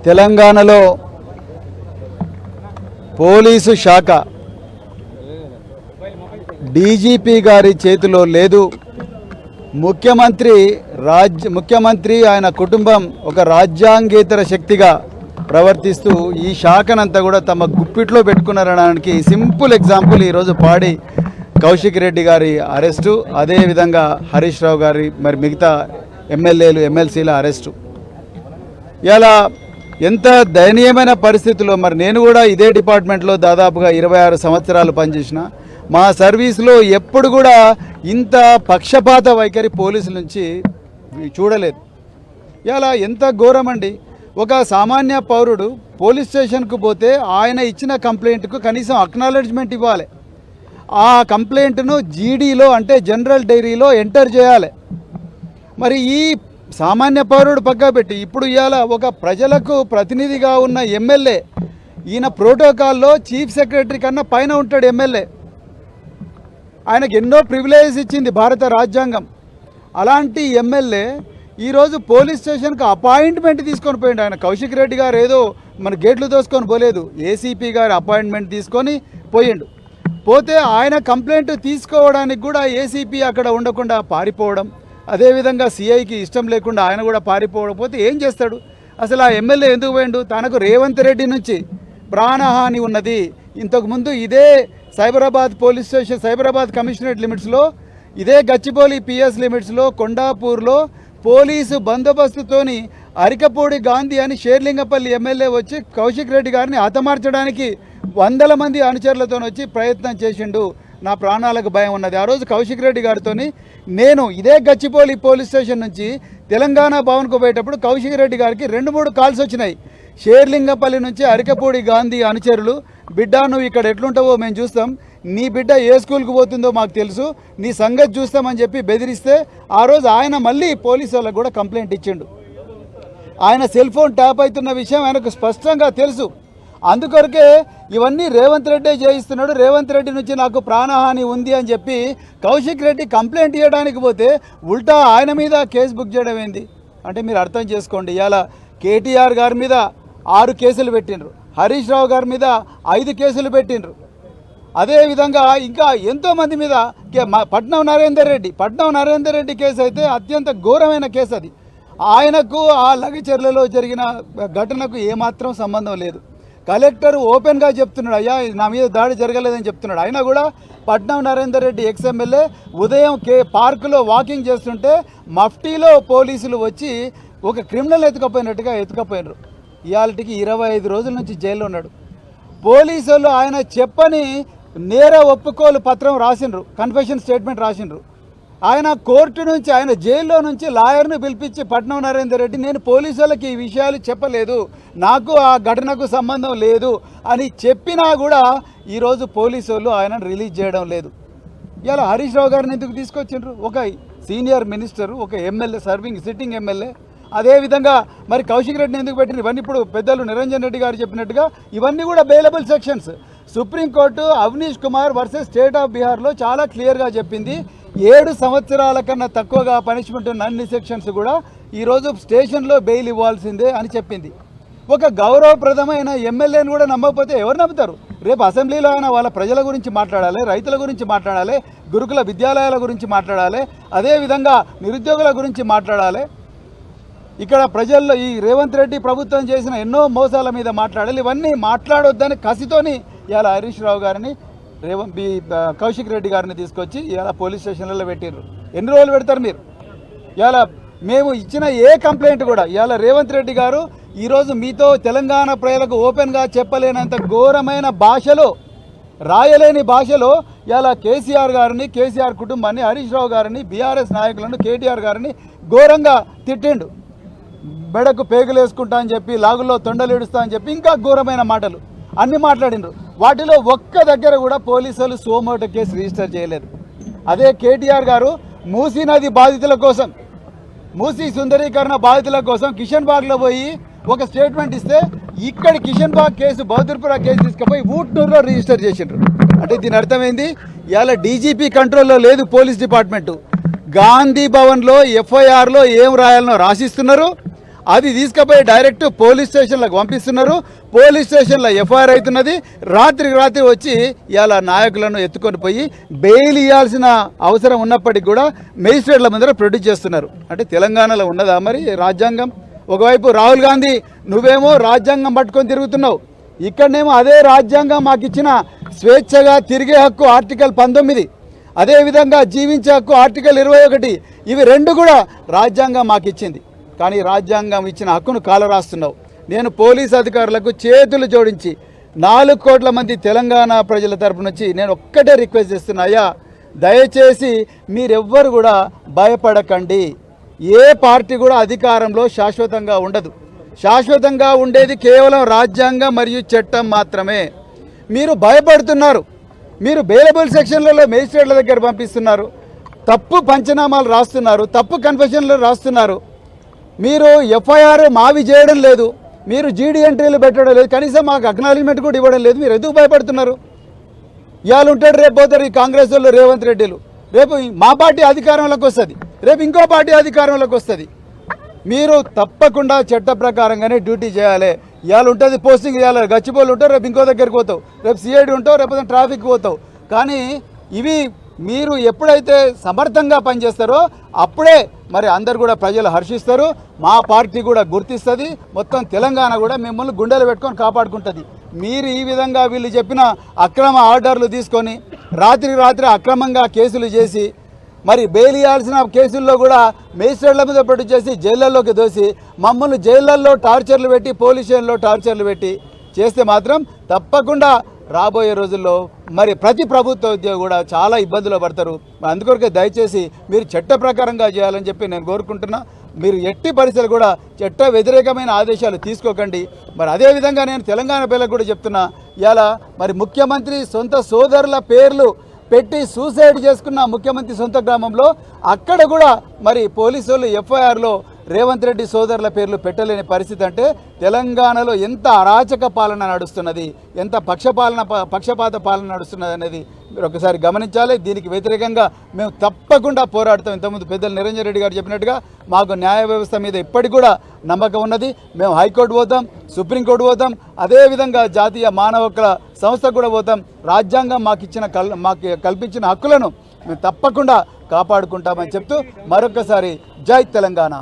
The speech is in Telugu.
తెలంగాణలో పోలీసు శాఖ డీజీపీ గారి చేతిలో లేదు. ముఖ్యమంత్రి ఆయన కుటుంబం ఒక రాజ్యాంగేతర శక్తిగా ప్రవర్తిస్తూ ఈ శాఖనంతా కూడా తమ గుప్పిట్లో పెట్టుకున్నారనడానికి సింపుల్ ఎగ్జాంపుల్ ఈరోజు పాడి కౌశిక్ రెడ్డి గారి అరెస్టు, అదేవిధంగా హరీష్ రావు గారి మరి మిగతా ఎమ్మెల్యేలు ఎమ్మెల్సీల అరెస్టు. ఇలా ఎంత దయనీయమైన పరిస్థితుల్లో మరి నేను కూడా ఇదే డిపార్ట్మెంట్లో దాదాపుగా 26 సంవత్సరాలు పనిచేసిన మా సర్వీస్లో ఎప్పుడు కూడా ఇంత పక్షపాత వైఖరి పోలీసుల నుంచి చూడలేదు. ఇలా ఎంత ఘోరమండి. ఒక సామాన్య పౌరుడు పోలీస్ స్టేషన్కు పోతే ఆయన ఇచ్చిన కంప్లైంట్కు కనీసం అక్నాలెడ్జ్మెంట్ ఇవ్వాలి. ఆ కంప్లైంట్ను జీడీలో అంటే జనరల్ డైరీలో ఎంటర్ చేయాలి. మరి ఈ సామాన్య పౌరుడు పక్కా పెట్టి ఇప్పుడు ఇవాళ ఒక ప్రజలకు ప్రతినిధిగా ఉన్న ఎమ్మెల్యే, ఈయన ప్రోటోకాల్లో చీఫ్ సెక్రటరీ కన్నా పైన ఉంటాడు ఎమ్మెల్యే. ఆయనకు ఎన్నో ప్రివిలేజెస్ ఇచ్చింది భారత రాజ్యాంగం. అలాంటి ఎమ్మెల్యే ఈరోజు పోలీస్ స్టేషన్కి అపాయింట్మెంట్ తీసుకొని పోయిండు. ఆయన కౌశిక్ రెడ్డి గారు ఏదో మన గేట్లు దోసుకొని పోలేదు, ఏసీపీ గారు అపాయింట్మెంట్ తీసుకొని పోయిండు. పోతే ఆయన కంప్లైంట్ తీసుకోవడానికి కూడా ఏసీపీ అక్కడ ఉండకుండా పారిపోవడం, అదేవిధంగా సిఐకి ఇష్టం లేకుండా ఆయన కూడా పారిపోవకపోతే ఏం చేస్తాడు? అసలు ఆ ఎమ్మెల్యే ఎందుకు పోయిండు? తనకు రేవంత్ రెడ్డి నుంచి ప్రాణహాని ఉన్నది. ఇంతకుముందు ఇదే Cyberabad police station, Cyberabad commissionerate లిమిట్స్లో, ఇదే గచ్చిబౌలి పిఎస్ లిమిట్స్లో, కొండాపూర్లో పోలీసు బందోబస్తుతోని అరికపూడి గాంధీ అని షేర్లింగపల్లి ఎమ్మెల్యే వచ్చి కౌశిక్ రెడ్డి గారిని హతమార్చడానికి 100 మంది అనుచరులతో వచ్చి ప్రయత్నం చేసిండు. నా ప్రాణాలకు భయం ఉన్నది. ఆ రోజు కౌశిక్ రెడ్డి గారితో నేను ఇదే గచ్చిబౌలి పోలీస్ స్టేషన్ నుంచి తెలంగాణ భవన్కు పోయేటప్పుడు కౌశిక్ రెడ్డి గారికి 2-3 కాల్స్ వచ్చినాయి. షేర్లింగపల్లి నుంచి అరికపూడి గాంధీ అనుచరులు, బిడ్డ నువ్వు ఇక్కడ ఎట్లుంటావో మేము చూస్తాం, నీ బిడ్డ ఏ స్కూల్కి పోతుందో మాకు తెలుసు, నీ సంగతి చూస్తామని చెప్పి బెదిరిస్తే ఆ రోజు ఆయన మళ్ళీ పోలీసు వాళ్ళకు కూడా కంప్లైంట్ ఇచ్చిండు. ఆయన సెల్ ఫోన్ ట్యాప్ అవుతున్న విషయం ఆయనకు స్పష్టంగా తెలుసు. అందుకొరకే ఇవన్నీ రేవంత్ రెడ్డి చేయిస్తున్నాడు. రేవంత్ రెడ్డి నుంచి నాకు ప్రాణహాని ఉంది అని చెప్పి కౌశిక్ రెడ్డి కంప్లైంట్ ఇవ్వడానికి పోతే ఉల్టా ఆయన మీద కేసు బుక్ చేయడం ఏంది అంటే మీరు అర్థం చేసుకోండి. ఇవాళ కేటీఆర్ గారి మీద 6 కేసులు పెట్టిండ్రు, హరీష్ రావు గారి మీద 5 కేసులు పెట్టిండ్రు. అదేవిధంగా ఇంకా ఎంతోమంది మీద పట్నం నరేందర్ రెడ్డి కేసు అయితే అత్యంత ఘోరమైన కేసు అది. ఆయనకు ఆ లగచర్లలో జరిగిన ఘటనకు ఏమాత్రం సంబంధం లేదు. కలెక్టర్ ఓపెన్గా చెప్తున్నాడు, అయ్యా నా మీద దాడి జరగలేదని చెప్తున్నాడు. అయినా కూడా పట్నం నరేందర్ రెడ్డి ఎక్స్ఎమ్మెల్యే ఉదయం పార్కులో వాకింగ్ చేస్తుంటే మఫ్టీలో పోలీసులు వచ్చి ఒక క్రిమినల్ ఎత్తుకపోయినారు. ఇవాళకి 25 రోజుల నుంచి జైల్లో ఉన్నాడు. పోలీసు వాళ్ళు ఆయన చెప్పని నేర ఒప్పుకోలు పత్రం రాసిండ్రు, కన్ఫెషన్ స్టేట్మెంట్ రాసిండ్రు. ఆయన కోర్టు నుంచి, ఆయన జైల్లో నుంచి లాయర్ను పిలిపించి పట్నం నరేందర్ రెడ్డి నేను పోలీసు వాళ్ళకి ఈ విషయాలు చెప్పలేదు, నాకు ఆ ఘటనకు సంబంధం లేదు అని చెప్పినా కూడా ఈరోజు పోలీసు వాళ్ళు ఆయనను రిలీజ్ చేయడం లేదు. ఇలా హరీష్ రావు గారిని ఎందుకు తీసుకొచ్చిండ్రు? ఒక సీనియర్ మినిస్టరు, ఒక ఎమ్మెల్యే, సిట్టింగ్ ఎమ్మెల్యే. అదేవిధంగా మరి కౌశిక్ రెడ్డిని ఎందుకు పెట్టిండ్రు? ఇవన్నీ ఇప్పుడు పెద్దలు నిరంజన్ రెడ్డి గారు చెప్పినట్టుగా ఇవన్నీ కూడా bailable sections. Supreme Court Avinish Kumar versus state of బీహార్లో చాలా క్లియర్గా చెప్పింది. 7 సంవత్సరాల కన్నా తక్కువగా పనిష్మెంట్ ఉన్న అన్ని సెక్షన్స్ కూడా ఈరోజు స్టేషన్లో బెయిల్ ఇవ్వాల్సిందే అని చెప్పింది. ఒక గౌరవప్రదమైన ఎమ్మెల్యేని కూడా నమ్మకపోతే ఎవరు నమ్ముతారు? రేపు అసెంబ్లీలో ఆయన వాళ్ళ ప్రజల గురించి మాట్లాడాలి, రైతుల గురించి మాట్లాడాలి, గురుకుల విద్యాలయాల గురించి మాట్లాడాలి, అదేవిధంగా నిరుద్యోగుల గురించి మాట్లాడాలి. ఇక్కడ ప్రజల్లో ఈ రేవంత్ రెడ్డి ప్రభుత్వం చేసిన ఎన్నో మోసాల మీద మాట్లాడాలి. ఇవన్నీ మాట్లాడొద్దని కసితోని ఇలా హరీష్ రావు గారిని, కౌశిక్ రెడ్డి గారిని తీసుకొచ్చి ఇలా పోలీస్ స్టేషన్లలో పెట్టిర్రు. ఎన్ని రోజులు పెడతారు మీరు? ఇలా మేము ఇచ్చిన ఏ కంప్లైంట్ కూడా ఇలా రేవంత్ రెడ్డి గారు ఈరోజు మీతో తెలంగాణ ప్రజలకు ఓపెన్గా చెప్పలేనంత ఘోరమైన భాషలో, రాయలేని భాషలో ఇలా కేసీఆర్ గారిని, కేసీఆర్ కుటుంబాన్ని, హరీష్ రావు గారిని, బీఆర్ఎస్ నాయకులను, కేటీఆర్ గారిని ఘోరంగా తిట్టిండు. బెడకు పేగులు వేసుకుంటా అని చెప్పి, లాగుల్లో తొండలు ఏడుస్తా అని చెప్పి ఇంకా ఘోరమైన మాటలు అన్ని మాట్లాడిండ్రు. వాటిలో ఒక్క దగ్గర కూడా పోలీసులు సోమోటో కేసు రిజిస్టర్ చేయలేదు. అదే కేటీఆర్ గారు మూసీ నది బాధితుల కోసం, మూసీ సుందరీకరణ బాధితుల కోసం కిషన్ బాగ్లో పోయి ఒక స్టేట్మెంట్ ఇస్తే ఇక్కడ కిషన్ బాగ్ కేసు, బౌద్ధర్పుర కేసు తీసుకుపోయి ఊట్నూరులో రిజిస్టర్ చేసిండ్రు. అంటే దీని అర్థమైంది ఇవాళ డీజీపీ కంట్రోల్లో లేదు పోలీస్ డిపార్ట్మెంటు. గాంధీ భవన్లో ఎఫ్ఐఆర్లో ఏం రాయాలనో రాసిస్తున్నారు. అది తీసుకుపోయి డైరెక్ట్ పోలీస్ స్టేషన్లకు పంపిస్తున్నారు. పోలీస్ స్టేషన్లో ఎఫ్ఐఆర్ అవుతున్నది. రాత్రికి రాత్రి వచ్చి ఇవాళ నాయకులను ఎత్తుకొని పోయి బెయిల్ ఇవ్వాల్సిన అవసరం ఉన్నప్పటికీ కూడా మేజిస్ట్రేట్ల ముందర ప్రొడ్యూస్ చేస్తున్నారు. అంటే తెలంగాణలో ఉన్నదా మరి రాజ్యాంగం? ఒకవైపు రాహుల్ గాంధీ నువ్వేమో రాజ్యాంగం పట్టుకొని తిరుగుతున్నావు, ఇక్కడనేమో అదే రాజ్యాంగం మాకు ఇచ్చిన స్వేచ్ఛగా తిరిగే హక్కు ఆర్టికల్ 19, అదేవిధంగా జీవించే హక్కు ఆర్టికల్ 21, ఇవి రెండు కూడా రాజ్యాంగం మాకు ఇచ్చింది. కానీ రాజ్యాంగం ఇచ్చిన హక్కును కాలరాస్తున్నావు. నేను పోలీస్ అధికారులకు చేతులు జోడించి 4 కోట్ల మంది తెలంగాణ ప్రజల తరపు నుంచి నేను ఒక్కటే రిక్వెస్ట్ చేస్తున్నా, అయ్యా దయచేసి మీరెవ్వరు కూడా భయపడకండి. ఏ పార్టీ కూడా అధికారంలో శాశ్వతంగా ఉండదు. శాశ్వతంగా ఉండేది కేవలం రాజ్యాంగం మరియు చట్టం మాత్రమే. మీరు భయపడుతున్నారు. మీరు బెయిలబుల్ సెక్షన్లలో మేజిస్ట్రేట్ల దగ్గర పంపిస్తున్నారు, తప్పు పంచనామాలు రాస్తున్నారు, తప్పు కన్ఫెషన్లు రాస్తున్నారు. మీరు ఎఫ్ఐఆర్ మావి చేయడం లేదు, మీరు జీడీ ఎంట్రీలు పెట్టడం లేదు, కనీసం మాకు అక్నాలజ్మెంట్ కూడా ఇవ్వడం లేదు. మీరు ఎందుకు భయపడుతున్నారు? ఇవాళ ఉంటాడు, రేపు పోతారు ఈ కాంగ్రెస్ వాళ్ళు, రేవంత్ రెడ్డిలు. రేపు మా పార్టీ అధికారంలోకి వస్తుంది, రేపు ఇంకో పార్టీ అధికారంలోకి వస్తుంది. మీరు తప్పకుండా చట్ట ప్రకారంగానే డ్యూటీ చేయాలి. ఇవాళ ఉంటుంది పోస్టింగ్, ఇవాళ గచ్చిపోలు ఉంటావు, రేపు ఇంకో దగ్గరికి పోతావు, రేపు సిఐడి ఉంటావు, రేపు ట్రాఫిక్ పోతావు. కానీ ఇవి మీరు ఎప్పుడైతే సమర్థంగా పనిచేస్తారో అప్పుడే మరి అందరు కూడా ప్రజలు హర్షిస్తారు. మా పార్టీ కూడా గుర్తిస్తుంది, మొత్తం తెలంగాణ కూడా మిమ్మల్ని గుండెలు పెట్టుకొని కాపాడుకుంటుంది. మీరు ఈ విధంగా వీళ్ళు చెప్పిన అక్రమ ఆర్డర్లు తీసుకొని రాత్రి అక్రమంగా కేసులు చేసి మరి బెయిల్ ఇవ్వాల్సిన కేసుల్లో కూడా మేజిస్ట్రేట్ల మీద ప్రొడ్యూస్ చేసి జైళ్ళల్లోకి దోసి మమ్మల్ని జైళ్ళల్లో టార్చర్లు పెట్టి పోలీస్ స్టేషన్లో టార్చర్లు పెట్టి చేస్తే మాత్రం తప్పకుండా రాబోయే రోజుల్లో మరి ప్రతి ప్రభుత్వ ఉద్యోగి కూడా చాలా ఇబ్బందులు పడతారు. అందుకొరకే దయచేసి మీరు చట్ట ప్రకారంగా చేయాలని చెప్పి నేను కోరుకుంటున్నా. మీరు ఎట్టి పరిస్థితులు కూడా చట్ట వ్యతిరేకమైన ఆదేశాలు తీసుకోకండి. మరి అదేవిధంగా నేను తెలంగాణ పిల్లలకు కూడా చెప్తున్నా, ఇలా మరి ముఖ్యమంత్రి సొంత సోదరుల పేర్లు పెట్టి సూసైడ్ చేసుకున్న ముఖ్యమంత్రి సొంత గ్రామంలో అక్కడ కూడా మరి పోలీసు వాళ్ళు ఎఫ్ఐఆర్లో రేవంత్ రెడ్డి సోదరుల పేర్లు పెట్టలేని పరిస్థితి. అంటే తెలంగాణలో ఎంత అరాచక పాలన నడుస్తున్నది, ఎంత పక్షపాత పాలన నడుస్తున్నది అనేది మీరు ఒకసారి గమనించాలి. దీనికి వ్యతిరేకంగా మేము తప్పకుండా పోరాడతాం. ఇంతకుముందు పెద్దలు నిరంజన్ రెడ్డి గారు చెప్పినట్టుగా మాకు న్యాయ వ్యవస్థ మీద ఇప్పటికి కూడా నమ్మకం ఉన్నది. మేము హైకోర్టు పోతాం, సుప్రీంకోర్టు పోతాం, అదేవిధంగా జాతీయ మానవ హక్కుల సంస్థకు కూడా పోతాం. రాజ్యాంగం మాకు కల్పించిన హక్కులను మేము తప్పకుండా కాపాడుకుంటామని చెప్తూ మరొకసారి జై తెలంగాణ.